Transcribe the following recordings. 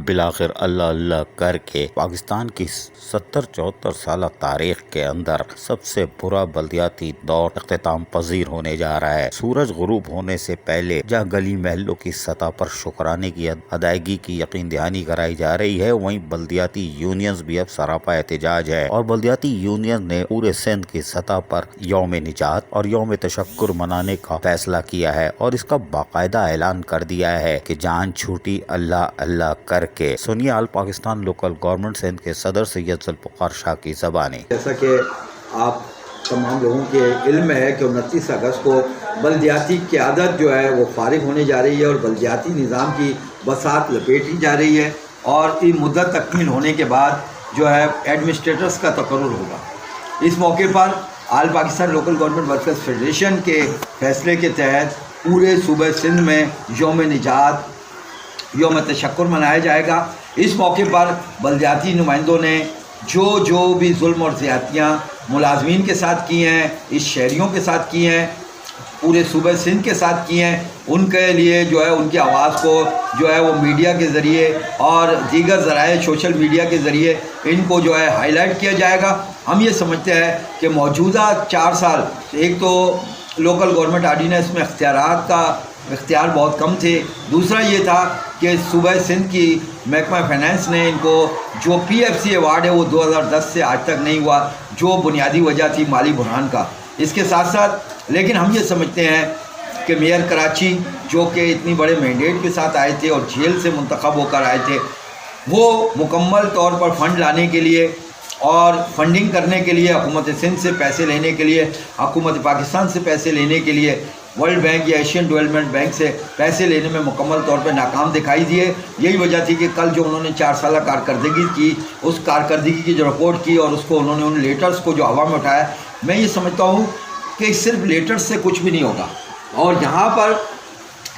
بالآخر اللہ اللہ کر کے پاکستان کی 70-74 سالہ تاریخ کے اندر سب سے برا بلدیاتی دور اختتام پذیر ہونے جا رہا ہے۔ سورج غروب ہونے سے پہلے جہاں گلی محلوں کی سطح پر شکرانے کی ادائیگی کی یقین دہانی کرائی جا رہی ہے، وہیں بلدیاتی یونینز بھی اب سراپا احتجاج ہے اور بلدیاتی یونین نے پورے سندھ کی سطح پر یوم نجات اور یوم تشکر منانے کا فیصلہ کیا ہے اور اس کا باقاعدہ اعلان کر دیا ہے کہ جان چھوٹی اللہ اللہ کر کے۔ سنیے آل پاکستان لوکل گورنمنٹ سندھ کے صدر سید ذوالفقار شاہ کی زبانی۔ جیسا کہ آپ تمام لوگوں کے علم ہے کہ 29 اگست کو بلدیاتی قیادت جو ہے وہ فارغ ہونے جا رہی ہے اور بلدیاتی نظام کی بساط لپیٹی جا رہی ہے اور یہ مدت تکمیل ہونے کے بعد جو ہے ایڈمنسٹریٹرز کا تقرر ہوگا۔ اس موقع پر all Pakistan local government workers federation کے فیصلے کے تحت پورے صوبہ سندھ میں یوم نجات یوم تشکر منایا جائے گا۔ اس موقع پر بلدیاتی نمائندوں نے جو بھی ظلم اور زیادتیاں ملازمین کے ساتھ کی ہیں، اس شہریوں کے ساتھ کی ہیں، پورے صوبہ سندھ کے ساتھ کی ہیں، ان کے لیے جو ہے ان کی آواز کو جو ہے وہ میڈیا کے ذریعے اور دیگر ذرائع سوشل میڈیا کے ذریعے ان کو جو ہے ہائی لائٹ کیا جائے گا۔ ہم یہ سمجھتے ہیں کہ موجودہ 4 سال، ایک تو لوکل گورنمنٹ آرڈیننس میں اختیار بہت کم تھے، دوسرا یہ تھا کہ صوبہ سندھ کی محکمہ فائنانس نے ان کو جو پی ایف سی ایوارڈ ہے وہ 2010 سے آج تک نہیں ہوا، جو بنیادی وجہ تھی مالی بحران کا۔ اس کے ساتھ ساتھ لیکن ہم یہ سمجھتے ہیں کہ میئر کراچی جو کہ اتنی بڑے مینڈیٹ کے ساتھ آئے تھے اور جیل سے منتخب ہو کر آئے تھے، وہ مکمل طور پر فنڈ لانے کے لیے اور فنڈنگ کرنے کے لیے، حکومت سندھ سے پیسے لینے کے لیے، حکومت پاکستان سے پیسے لینے کے لیے، ورلڈ بینک یا ایشین ڈیولپمنٹ بینک سے پیسے لینے میں مکمل طور پہ ناکام دکھائی دیے۔ یہی وجہ تھی کہ کل جو انہوں نے 4 سالہ کارکردگی کی، اس کارکردگی کی جو رپورٹ کی اور اس کو انہوں نے ان لیٹرز کو جو ہوا میں اٹھایا، میں یہ سمجھتا ہوں کہ صرف لیٹرز سے کچھ بھی نہیں ہوگا۔ اور یہاں پر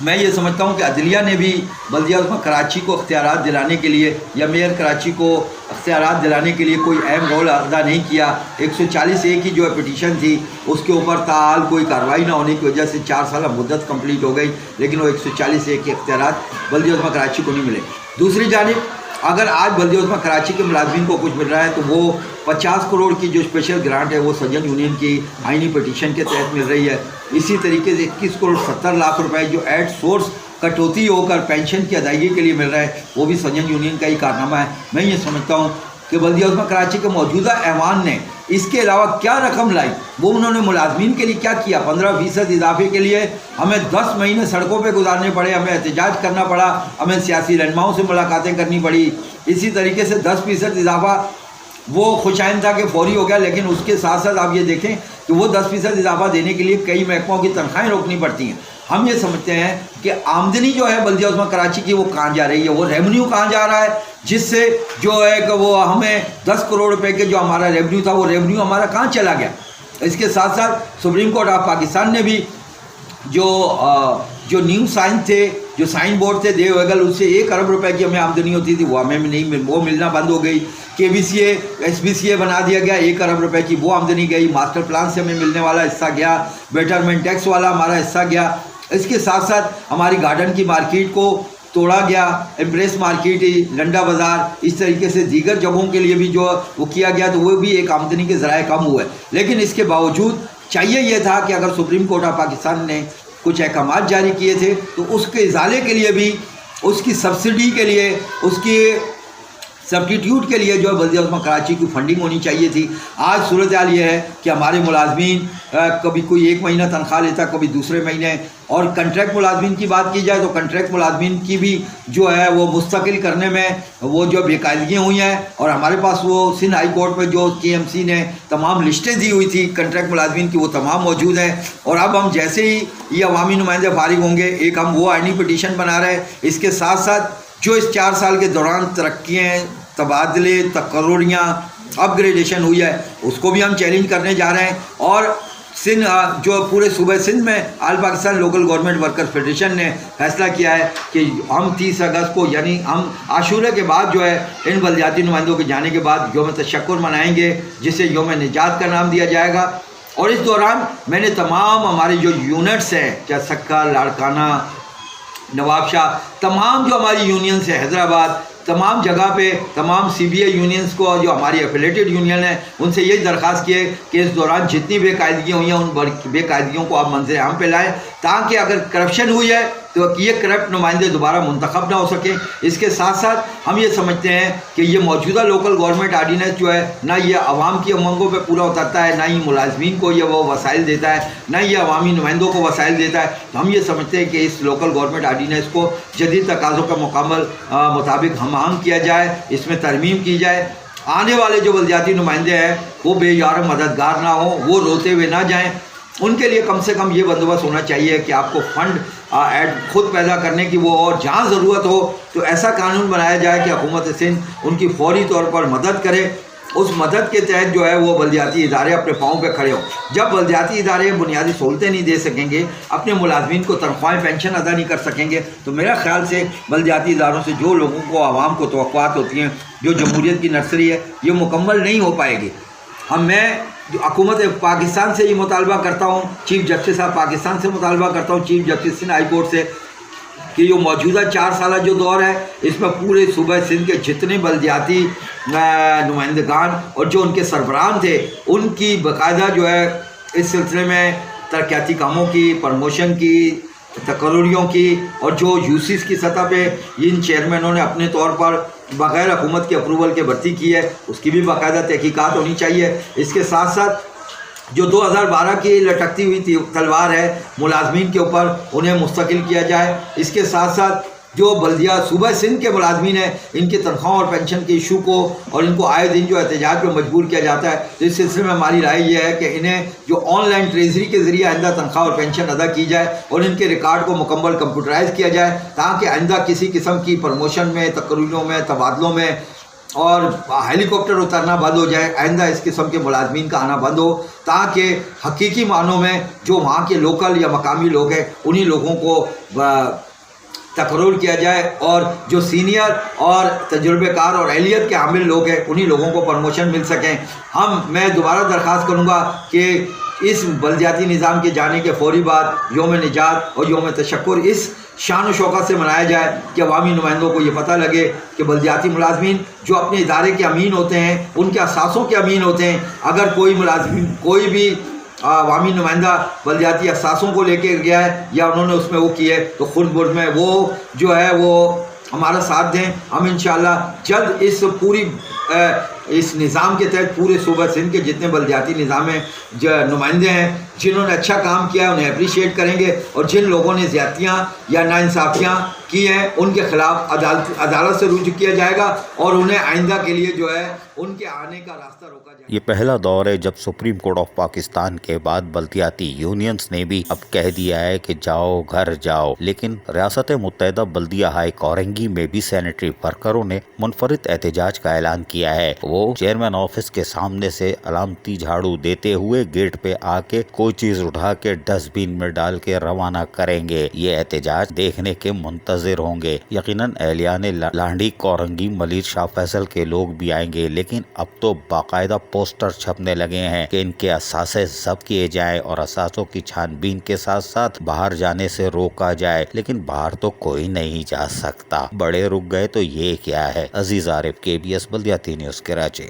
میں یہ سمجھتا ہوں کہ عدلیہ نے بھی بلدیہ عظمیٰ کراچی کو اختیارات دلانے کے لیے یا میئر کراچی کو اختیارات دلانے کے لیے کوئی اہم رول ادا نہیں کیا۔ 140A کی جو ہے پٹیشن تھی، اس کے اوپر تاحال کوئی کارروائی نہ ہونے کی وجہ سے 4 سالہ مدت کمپلیٹ ہو گئی، لیکن وہ 140A کے اختیارات بلدیہ عظمیٰ کراچی کو نہیں ملے۔ دوسری جانب اگر آج بلدیہ عظمیٰ کراچی کے ملازمین کو کچھ مل رہا ہے تو وہ 50 کروڑ کی جو اسپیشل گرانٹ ہے وہ سجن یونین کی آئینی پٹیشن کے تحت مل رہی ہے۔ اسی طریقے سے 21 کروڑ 70 لاکھ روپے جو ایٹ سورس کٹوتی ہو کر پینشن کی ادائیگی کے لیے مل رہا ہے، وہ بھی سجن یونین کا ہی کارنامہ ہے۔ میں یہ سمجھتا ہوں کہ بلدیہ عظمیٰ کراچی کے موجودہ ایوان نے اس کے علاوہ کیا رقم لائی، وہ انہوں نے ملازمین کے لیے کیا کیا۔ 15% اضافے کے لیے ہمیں 10 مہینے سڑکوں پہ گزارنے پڑے، ہمیں احتجاج کرنا پڑا، ہمیں سیاسی رہنماؤں سے ملاقاتیں کرنی پڑی۔ اسی طریقے سے 10% اضافہ وہ خوشائن تھا کہ فوری ہو گیا، لیکن اس کے ساتھ ساتھ آپ یہ دیکھیں کہ وہ 10% اضافہ دینے کے لیے کئی محکموں کی تنخواہیں روکنی پڑتی ہیں۔ ہم یہ سمجھتے ہیں کہ آمدنی جو ہے بلدیہ عظمیٰ کراچی کی وہ کہاں جا رہی ہے، وہ ریونیو کہاں جا رہا ہے، جس سے جو ہے کہ وہ ہمیں 10 کروڑ روپے کے جو ہمارا ریونیو تھا، وہ ریونیو ہمارا کہاں چلا گیا۔ اس کے ساتھ ساتھ سپریم کورٹ آف پاکستان نے بھی جو نیو سائن تھے، جو سائن بورڈ تھے دیو ویگل، اس سے 1 ارب روپے کی ہمیں آمدنی ہوتی تھی، وہ ہمیں نہیں، وہ ملنا بند ہو گئی۔ KBCA SBCA بنا دیا گیا، 1 ارب روپے کی وہ آمدنی گئی، ماسٹر پلان سے ہمیں ملنے والا حصہ گیا، بیٹرمنٹ ٹیکس والا ہمارا حصہ گیا۔ اس کے ساتھ ساتھ ہماری گارڈن کی مارکیٹ کو توڑا گیا، امپریس مارکیٹ، لنڈا بازار، اس طریقے سے دیگر جگہوں کے لیے بھی جو وہ کیا گیا، تو وہ بھی ایک آمدنی کے ذرائع کم ہوئے۔ لیکن اس کے باوجود چاہیے یہ تھا کہ اگر سپریم کورٹ آف پاکستان نے کچھ احکامات جاری کیے تھے تو اس کے ازالے کے لیے بھی، اس کی سبسڈی کے لیے، اس کی سبسٹیٹیوٹ کے لیے جو ہے بلدیہ عظمیٰ کراچی کی فنڈنگ ہونی چاہیے تھی۔ آج صورتحال یہ ہے کہ ہمارے ملازمین کبھی کوئی 1 مہینہ تنخواہ لیتا، کبھی دوسرے مہینے، اور کنٹریکٹ ملازمین کی بات کی جائے تو کنٹریکٹ ملازمین کی بھی جو ہے وہ مستقل کرنے میں وہ جو بے قاعدگیاں ہوئی ہیں، اور ہمارے پاس وہ سندھ ہائی کورٹ میں جو KMC نے تمام لسٹیں دی ہوئی تھی کنٹریکٹ ملازمین کی، وہ تمام موجود ہیں۔ اور اب ہم جیسے ہی یہ عوامی نمائندے فارغ ہوں گے، ایک ہم وہ آئینی پٹیشن بنا رہے ہیں، اس کے ساتھ ساتھ جو اس 4 سال کے دوران ترقیاں، تبادلے، تقرریاں، اپ گریڈیشن ہوئی ہے، اس کو بھی ہم چیلنج کرنے جا رہے ہیں۔ اور سندھ جو پورے صوبہ سندھ میں all Pakistan local government workers federation نے فیصلہ کیا ہے کہ ہم 30 اگست کو، یعنی ہم عاشورے کے بعد جو ہے ان بلدیاتی نمائندوں کے جانے کے بعد یوم تشکر منائیں گے، جسے یوم نجات کا نام دیا جائے گا۔ اور اس دوران میں نے تمام ہمارے جو یونٹس ہیں، چاہے سکھا، لاڑکانہ، نواب شاہ، تمام جو ہماری یونینس ہیں، حیدرآباد، تمام جگہ پہ تمام CBI یونینز کو جو ہماری ایفیلیٹڈ یونین ہے ان سے یہی درخواست کی ہے کہ اس دوران جتنی بے قاعدگیاں ہوئی ہیں ان بے قاعدگیوں کو آپ منظر عام پہ لائیں تاکہ اگر کرپشن ہوئی ہے تو یہ کرپٹ نمائندے دوبارہ منتخب نہ ہو سکیں۔ اس کے ساتھ ساتھ ہم یہ سمجھتے ہیں کہ یہ موجودہ لوکل گورنمنٹ آرڈیننس جو ہے نہ یہ عوام کی امنگوں پہ پورا اترتا ہے، نہ ہی ملازمین کو یہ وہ وسائل دیتا ہے، نہ یہ عوامی نمائندوں کو وسائل دیتا ہے۔ تو ہم یہ سمجھتے ہیں کہ اس لوکل گورنمنٹ آرڈیننس کو جدید تقاضوں کا مکمل مطابق ہم آہنگ کیا جائے، اس میں ترمیم کی جائے۔ آنے والے جو بلدیاتی نمائندے ہیں وہ بے یار مددگار نہ ہوں، وہ روتے ہوئے نہ جائیں۔ ان کے لیے کم سے کم یہ بندوبست ہونا چاہیے کہ آپ کو فنڈ خود پیدا کرنے کی وہ، اور جہاں ضرورت ہو تو ایسا قانون بنایا جائے کہ حکومت سندھ ان کی فوری طور پر مدد کرے۔ اس مدد کے تحت جو ہے وہ بلدیاتی ادارے اپنے پاؤں پہ کھڑے ہوں۔ جب بلدیاتی ادارے بنیادی سہولتیں نہیں دے سکیں گے، اپنے ملازمین کو تنخواہیں پینشن ادا نہیں کر سکیں گے، تو میرا خیال سے بلدیاتی اداروں سے جو لوگوں کو عوام کو توقعات ہوتی ہیں، جو جمہوریت کی نرسری ہے، یہ مکمل نہیں ہو پائے گی۔ میں حکومت پاکستان سے یہ مطالبہ کرتا ہوں، چیف جسٹس آف پاکستان سے مطالبہ کرتا ہوں، chief justice Sindh high court سے، کہ جو موجودہ 4 سالہ جو دور ہے اس میں پورے صوبہ سندھ کے جتنے بلدیاتی نمائندگان اور جو ان کے سربراہان تھے ان کی باقاعدہ جو ہے اس سلسلے میں ترقیاتی کاموں کی، پروموشن کی، تقرریوں کی، اور جو یوسیز کی سطح پہ ان چیئرمینوں نے اپنے طور پر بغیر حکومت کے اپروول کے بھرتی کی ہے، اس کی بھی باقاعدہ تحقیقات ہونی چاہیے۔ اس کے ساتھ ساتھ جو 2012 کی لٹکتی ہوئی تلوار ہے ملازمین کے اوپر، انہیں مستقل کیا جائے۔ اس کے ساتھ ساتھ جو بلدیہ صوبہ سندھ کے ملازمین ہیں ان کی تنخواہوں اور پینشن کے ایشو کو، اور ان کو آئے دن جو احتجاج پہ مجبور کیا جاتا ہے، تو اس سلسلے میں ہماری رائے یہ ہے کہ انہیں جو آن لائن ٹریزری کے ذریعے آئندہ تنخواہ اور پینشن ادا کی جائے اور ان کے ریکارڈ کو مکمل کمپیوٹرائز کیا جائے، تاکہ آئندہ کسی قسم کی پروموشن میں، تقرریوں میں، تبادلوں میں اور ہیلی کاپٹر اترنا بند ہو جائے، آئندہ اس قسم کے ملازمین کا آنا بند ہو، تاکہ حقیقی معنوں میں جو وہاں کے لوکل یا مقامی لوگ ہیں انہی لوگوں کو تقرر کیا جائے، اور جو سینئر اور تجربے کار اور اہلیت کے حامل لوگ ہیں انہی لوگوں کو پروموشن مل سکیں۔ میں دوبارہ درخواست کروں گا کہ اس بلدیاتی نظام کے جانے کے فوری بعد یوم نجات اور یوم تشکر اس شان و شوکت سے منایا جائے کہ عوامی نمائندوں کو یہ پتہ لگے کہ بلدیاتی ملازمین جو اپنے ادارے کے امین ہوتے ہیں، ان کے اثاثوں کے امین ہوتے ہیں، اگر کوئی بھی عوامی نمائندہ بلدیاتی اثاثوں کو لے کے گیا ہے یا انہوں نے اس میں وہ کی ہے، تو خود برد میں وہ جو ہے وہ ہمارا ساتھ دیں۔ ہم انشاءاللہ جلد اس نظام کے تحت پورے صوبہ سندھ کے جتنے بلدیاتی نظام ہیں، جو نمائندے ہیں جنہوں نے اچھا کام کیا ہے انہیں اپریشیٹ کریں گے، اور جن لوگوں نے زیادتیاں یا ناانصافیاں کی ہیں ان کے خلاف عدالت سے رجوع کیا جائے گا، اور انہیں آئندہ کے لیے جو ہے ان کے آنے کا راستہ روکا جائے گا۔ یہ پہلا دور ہے جب سپریم کورٹ آف پاکستان کے بعد بلدیاتی یونینز نے بھی اب کہہ دیا ہے کہ جاؤ گھر جاؤ، لیکن ریاست متحدہ بلدیہ ہائی کورنگی میں بھی سینیٹری ورکروں نے منفرد احتجاج کا اعلان کیا ہے۔ وہ چیئرمین آفس کے سامنے سے علامتی جھاڑو دیتے ہوئے گیٹ پہ آ کے کوئی چیز اٹھا کے ڈسٹ بین میں ڈال کے روانہ کریں گے۔ یہ احتجاج دیکھنے کے منتظر ہوں گے۔ یقیناً اہلیان لانڈی، کورنگی، ملیر شاہ فیصل کے لوگ بھی آئیں گے، لیکن اب تو باقاعدہ پوسٹر چھپنے لگے ہیں کہ ان کے اثاثے ضبط کیے جائیں اور اثاثوں کی چھان بین کے ساتھ ساتھ باہر جانے سے روکا جائے، لیکن باہر تو کوئی نہیں جا سکتا۔ بڑے رک گئے تو یہ کیا ہے۔ عزیز عارف، KBS بلدیاتی نیوز، کراچی۔